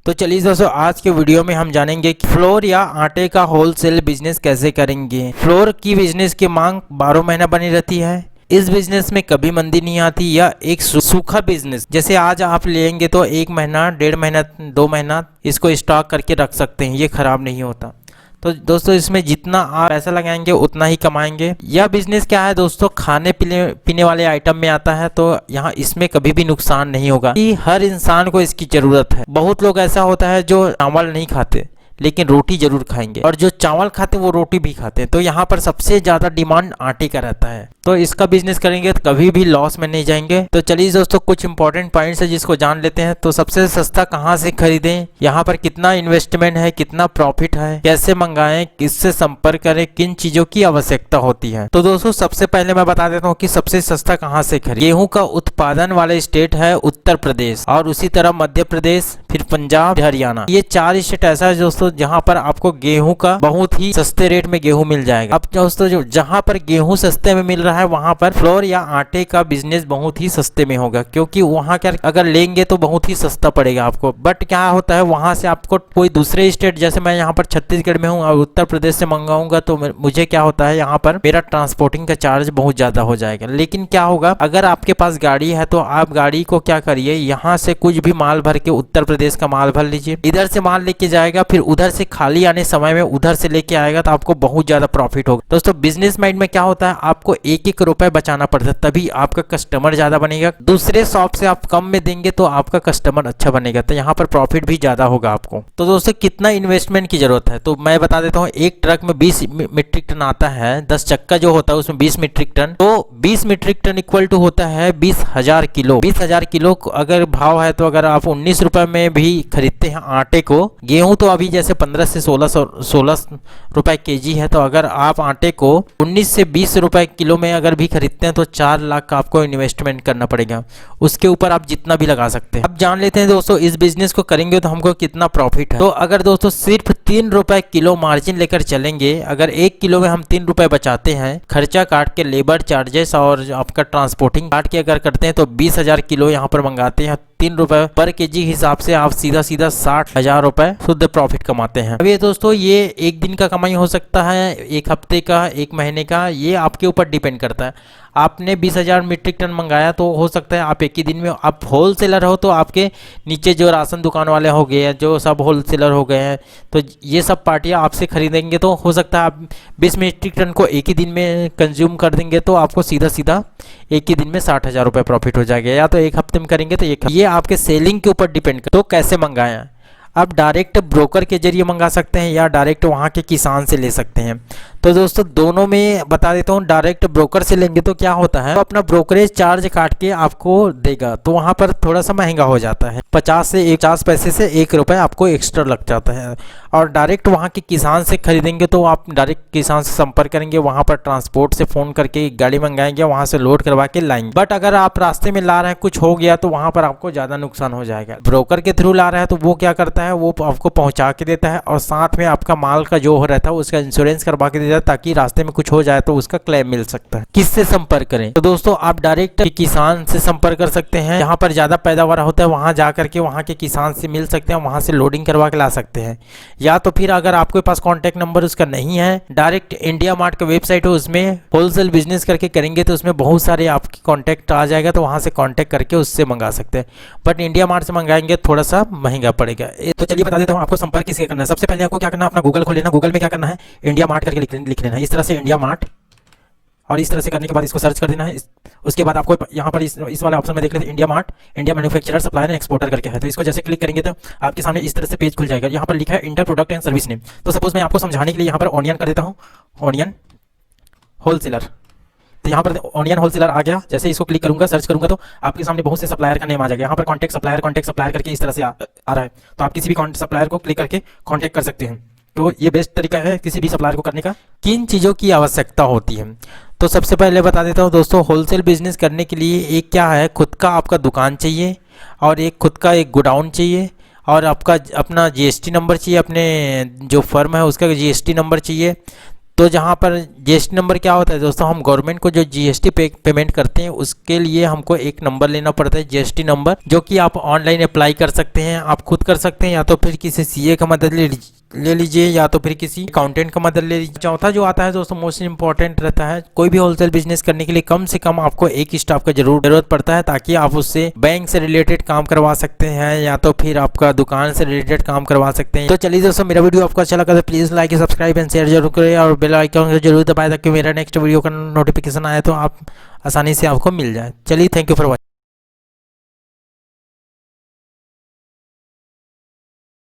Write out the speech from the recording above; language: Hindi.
तो चलिए दोस्तों, आज के वीडियो में हम जानेंगे कि फ्लोर या आटे का होलसेल बिजनेस कैसे करेंगे। फ्लोर की बिजनेस की मांग 12 महीना बनी रहती है। इस बिजनेस में कभी मंदी नहीं आती। या एक सूखा बिजनेस, जैसे आज आप लेंगे तो 1 महीना, 1.5 महीना, 2 महीना इसको स्टॉक करके रख सकते हैं, ये खराब नहीं होता। तो दोस्तों, इसमें जितना आप पैसा लगाएंगे उतना ही कमाएंगे। यह बिजनेस क्या है दोस्तों, खाने पीने वाले आइटम में आता है। तो यहाँ इसमें कभी भी नुकसान नहीं होगा कि हर इंसान को इसकी जरूरत है। बहुत लोग ऐसा होता है जो चावल नहीं खाते लेकिन रोटी जरूर खाएंगे, और जो चावल खाते हैं वो रोटी भी खाते हैं। तो यहाँ पर सबसे ज्यादा डिमांड आटे का रहता है। तो इसका बिजनेस करेंगे तो कभी भी लॉस में नहीं जाएंगे। तो चलिए दोस्तों, कुछ इंपॉर्टेंट पॉइंट्स है जिसको जान लेते हैं। तो सबसे सस्ता कहाँ से खरीदें, यहाँ पर कितना इन्वेस्टमेंट है, कितना प्रॉफिट है, कैसे मंगाएं, किससे संपर्क करें, किन चीजों की आवश्यकता होती है। तो दोस्तों, सबसे पहले मैं बता देता हूँ कि सबसे सस्ता कहाँ से खरीदें। गेहूं का उत्पादन वाले स्टेट है उत्तर प्रदेश, और उसी तरह मध्य प्रदेश, फिर पंजाब, हरियाणा। ये 4 स्टेट ऐसा है दोस्तों जहाँ पर आपको गेहूं का बहुत ही सस्ते रेट में गेहूं मिल जाएगा। अब दोस्तों, जो जहाँ पर गेहूं सस्ते में मिल रहा है वहां पर फ्लोर या आटे का बिजनेस बहुत ही सस्ते में होगा, क्योंकि वहां का अगर लेंगे तो बहुत ही सस्ता पड़ेगा आपको। बट क्या होता है, वहां से आपको कोई दूसरे स्टेट, जैसे मैं यहाँ पर छत्तीसगढ़ में हूँ और उत्तर प्रदेश से मंगाऊंगा, तो मुझे क्या होता है, यहाँ पर मेरा ट्रांसपोर्टिंग का चार्ज बहुत ज्यादा हो जाएगा। लेकिन क्या होगा, अगर आपके पास गाड़ी है तो आप गाड़ी को क्या करिए, यहाँ से कुछ भी माल भर के उत्तर प्रदेश का माल भर लीजिए, इधर से माल लेके जाएगा, फिर उधर से खाली आने समय में उधर से लेके आएगा, तो आपको बहुत ज्यादा प्रॉफिट होगा। दोस्तों, बिजनेस माइंड में क्या होता है, आपको एक एक रुपए बचाना पड़ता है, तभी आपका कस्टमर ज्यादा बनेगा। दूसरे शॉप से आप कम में देंगे तो आपका कस्टमर अच्छा बनेगा, तो यहाँ पर प्रॉफिट भी ज्यादा होगा आपको। तो दोस्तों, कितना इन्वेस्टमेंट की जरूरत है, तो मैं बता देता हूँ। एक ट्रक में 20 मीट्रिक टन आता है, 10 चक्का जो होता है उसमें 20 मीट्रिक टन, तो 20 मीट्रिक टन इक्वल टू होता है 20,000 किलो। 20,000 किलो अगर भाव है, तो अगर आप 19 रुपए में भी खरीदते हैं आटे को, गेहूं तो अभी जैसे 15 से 16 रुपए केजी है, तो अगर आप आटे को 19 से 20 रुपए किलो में अगर भी खरीदते हैं तो 4 लाख का आपको इन्वेस्टमेंट करना पड़ेगा। उसके ऊपर आप जितना भी लगा सकते हैं। अब जान लेते हैं दोस्तों, इस बिजनेस को करेंगे तो हमको कितना प्रॉफिट है। तो अगर दोस्तों सिर्फ 3 रुपए किलो मार्जिन लेकर चलेंगे, अगर 1 किलो में हम 3 रुपए बचाते हैं, खर्चा काट के लेबर चार्जेस और आपका ट्रांसपोर्टिंग काट के अगर करते हैं, तो 20,000 किलो यहाँ पर मंगाते हैं, 3 रुपए पर केजी हिसाब से आप सीधा 60,000 रुपए शुद्ध प्रॉफिट कमाते हैं। अब ये दोस्तों, ये एक दिन का कमाई हो सकता है, 1 हफ्ते का, 1 महीने का, ये आपके ऊपर डिपेंड करता है। आपने 20,000 मीट्रिक टन मंगाया तो हो सकता है आप एक ही दिन में, आप होलसेलर हो तो आपके नीचे जो राशन दुकान वाले हो गए हैं, जो सब होलसेलर हो गए हैं, तो ये सब पार्टियां आपसे खरीदेंगे, तो हो सकता है आप 20 मीट्रिक टन को एक ही दिन में कंज्यूम कर देंगे, तो आपको सीधा एक ही दिन में 60,000 रुपये प्रॉफिट हो जाएगा। या तो 1 हफ्ते में करेंगे तो ये आपके सेलिंग के ऊपर डिपेंड कर। तो कैसे मंगाएं, आप डायरेक्ट ब्रोकर के जरिए मंगा सकते हैं या डायरेक्ट वहाँ के किसान से ले सकते हैं। तो दोस्तों, दोनों में बता देता हूँ। डायरेक्ट ब्रोकर से लेंगे तो क्या होता है, तो अपना ब्रोकरेज चार्ज काट के आपको देगा, तो वहाँ पर थोड़ा सा महंगा हो जाता है, 50 पैसे से 1 रुपए आपको एक्स्ट्रा लग जाता है। और डायरेक्ट वहाँ के किसान से खरीदेंगे तो आप डायरेक्ट किसान से संपर्क करेंगे, वहाँ पर ट्रांसपोर्ट से फ़ोन करके गाड़ी मंगाएंगे, वहाँ से लोड करवा के लाएंगे। बट अगर आप रास्ते में ला रहे हैं, कुछ हो गया, तो वहाँ पर आपको ज़्यादा नुकसान हो जाएगा। ब्रोकर के थ्रू ला रहा है तो वो क्या करता है, वो आपको पहुँचा के देता है, और साथ में आपका माल का जो हो रहता है उसका इंश्योरेंस करवा के देता है, ताकि रास्ते में कुछ हो जाए तो उसका क्लेम मिल सकता है। किससे संपर्क करें, तो दोस्तों आप डायरेक्ट किसान से संपर्क कर सकते हैं। जहाँ पर ज्यादा पैदावार होता है वहां जाकर के वहां के किसान से मिल सकते हैं, वहां से लोडिंग करवा के ला सकते हैं। या तो फिर अगर आपके पास कॉन्टैक्ट नंबर उसका नहीं है, डायरेक्ट इंडिया मार्ट का वेबसाइट है, उसमें होलसेल बिजनेस करके करेंगे तो उसमें बहुत सारे आपके कॉन्टैक्ट आ जाएगा, तो वहां से कॉन्टैक्ट करके उससे मंगा सकते हैं। बट इंडिया मार्ट से मंगाएंगे थोड़ा सा महंगा पड़ेगा। तो चलिए बता देता हूँ आपको संपर्क किससे करना है। सबसे पहले आपको क्या करना है, अपना गूगल खोल लेना। गूगल में क्या करना है, इंडिया मार्ट करके लिख लेना है, इस तरह से इंडिया मार्ट, और इस तरह से करने के बाद इसको सर्च कर देना है। उसके बाद आपको यहाँ पर इस वाले ऑप्शन में देख लेते हैं, India mart, India manufacturer, supplier and exporter करके है। तो इसको जैसे क्लिक करेंगे तो आपके सामने इस तरह से पेज खुल जाएगा। यहाँ पर लिखा है inter product and service name. तो सपोज मैं आपको समझाने के लिए यहाँ पर ऑनियन कर देता हूँ, ऑनियन होलसेलर। तो यहाँ पर ऑनियन होलसेलर आ गया। जैसे इसको क्लिक करूंगा, सर्च करूंगा, तो आपके सामने बहुत से सप्लायर का नेम आ जाएगा। यहाँ पर कॉन्टैक्ट सप्लायर करके इस तरह से आ रहा है। तो आप किसी भी सप्लायर को क्लिक करके कॉन्टैक्ट कर सकते हैं। तो ये बेस्ट तरीका है किसी भी सप्लायर को करने का। किन चीज़ों की आवश्यकता होती है, तो सबसे पहले बता देता हूँ दोस्तों, होलसेल बिजनेस करने के लिए एक क्या है, खुद का आपका दुकान चाहिए, और एक खुद का एक गोडाउन चाहिए, और आपका अपना जीएसटी नंबर चाहिए, अपने जो फर्म है उसका जीएसटी नंबर चाहिए। तो जहाँ पर जीएसटी नंबर क्या होता है दोस्तों, हम गवर्नमेंट को जो जीएसटी पेमेंट करते हैं उसके लिए हमको एक नंबर लेना पड़ता है, जीएसटी नंबर, जो कि आप ऑनलाइन अप्लाई कर सकते हैं, आप खुद कर सकते हैं या तो फिर किसी सीए का मदद ले लीजिए या तो फिर किसी अकाउंटेंट का मदद ले लीजिए। चौथा जो आता है दोस्तों मोस्ट इंपॉर्टेंट रहता है, कोई भी होलसेल बिजनेस करने के लिए कम से कम आपको एक स्टाफ का जरूरत पड़ता है, ताकि आप उससे बैंक से रिलेटेड काम करवा सकते हैं या तो फिर आपका दुकान से रिलेटेड काम करवा सकते हैं। तो चलिए दोस्तों, मेरा वीडियो आपको अच्छा लगा तो please like subscribe and share जरूर करें और बेल आइकन जरूर दबाएं ताकि मेरा नेक्स्ट वीडियो का नोटिफिकेशन आए तो आप आसानी से आपको मिल जाए। चलिए, थैंक यू फॉर वॉचिंग।